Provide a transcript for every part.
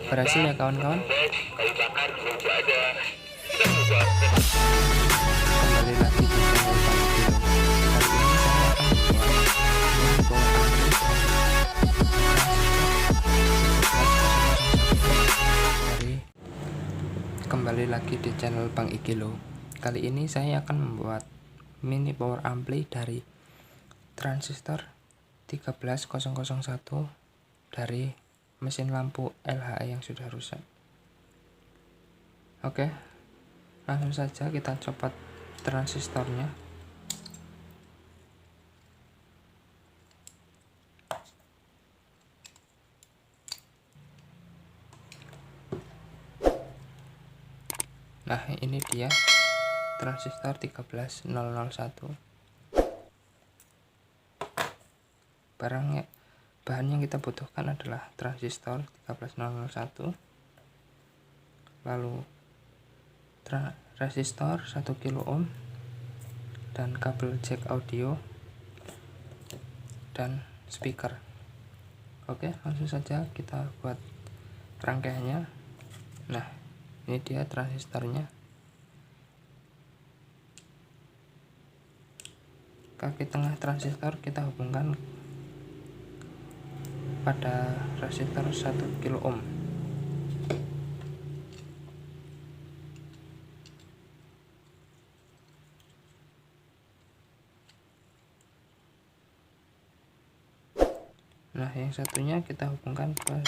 berhasil ya kawan-kawan. Kembali lagi di channel Bang Ikilo. Kali ini saya akan Kembali lagi di channel Bang Ikilo. Kali ini saya akan membuat mini power ampli dari transistor 13001 dari mesin lampu LHE yang sudah rusak. Oke, langsung saja kita copot transistornya. Nah, ini dia transistor 13001. Bahan yang kita butuhkan adalah transistor 13001, lalu resistor 1 kilo ohm, dan kabel jack audio dan speaker. Oke, langsung saja kita buat rangkaiannya. Nah, ini dia transistornya. Kaki tengah transistor kita hubungkan pada resistor 1 kilo ohm. Nah, yang satunya kita hubungkan ke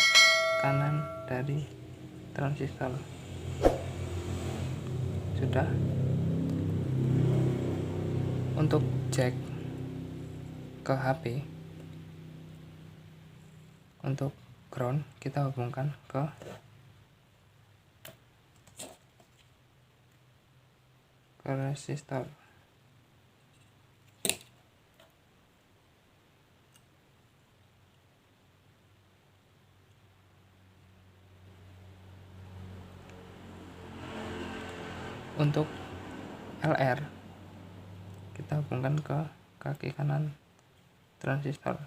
kanan dari transistor. Sudah. Untuk jack ke HP, untuk ground kita hubungkan ke resistor. Untuk LR kita hubungkan ke kaki kanan transistor.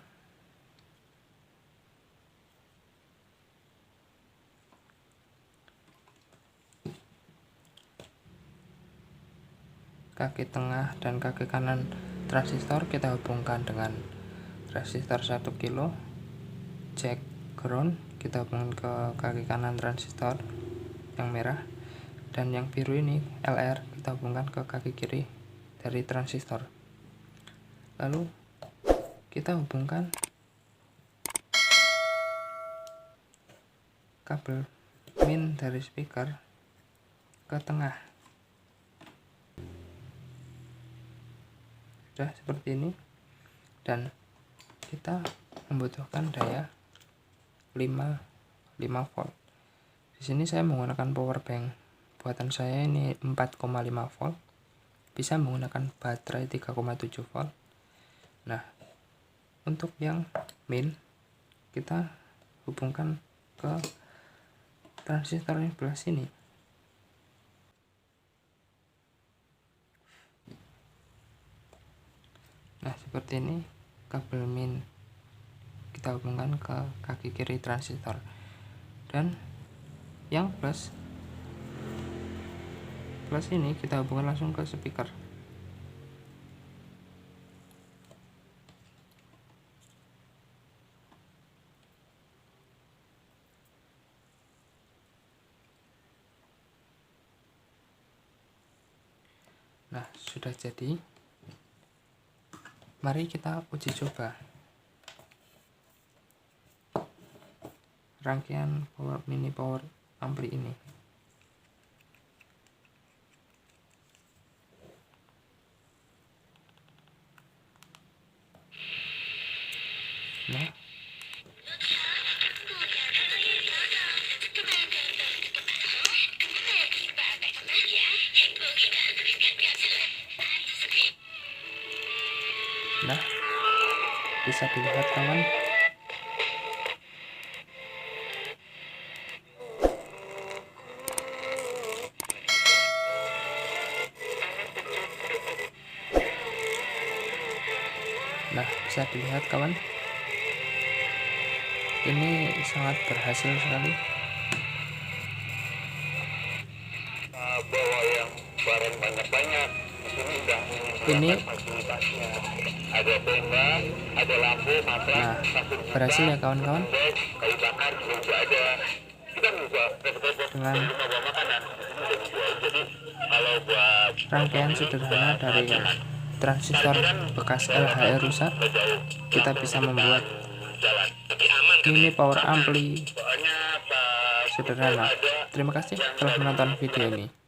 Kaki tengah dan kaki kanan transistor kita hubungkan dengan resistor 1 kilo. Jack ground kita hubungkan ke kaki kanan transistor yang merah, dan yang biru ini LR kita hubungkan ke kaki kiri dari transistor. Lalu kita hubungkan kabel min dari speaker ke tengah. Sudah seperti ini, dan kita membutuhkan daya 5 volt. Di sini saya menggunakan power bank buatan saya, ini 4,5 volt. Bisa menggunakan baterai 3,7 volt. Nah, untuk yang min kita hubungkan ke transistor yang sebelah sini. Nah, seperti ini kabel min kita hubungkan ke kaki kiri transistor, dan yang plus ini kita hubungkan langsung ke speaker. Nah, sudah jadi. Mari kita uji coba rangkaian mini power ampli ini. Nah, bisa dilihat kawan. Nah, bisa dilihat kawan, ini sangat berhasil sekali. bawa yang barang banyak-banyak. Di sini udah Ini menyediakan fasilitasnya. Ada tenda, ada lampu, matras, nah kasur berhasil buka, ya kawan-kawan, bed, kayu bakar juga ada. Kita juga repot-repot dengan rumah bawa makanan. Di sini udah dijual. Jadi kalau buat rangkaian sederhana dari transistor bekas LHR rusak, nggak jauh, kita langsung bisa di depan membuat jalan. Tapi aman kan mini ya? power Aman. ampli Soalnya pas itu sederhana. ada Terima kasih yang telah dari menonton video ini.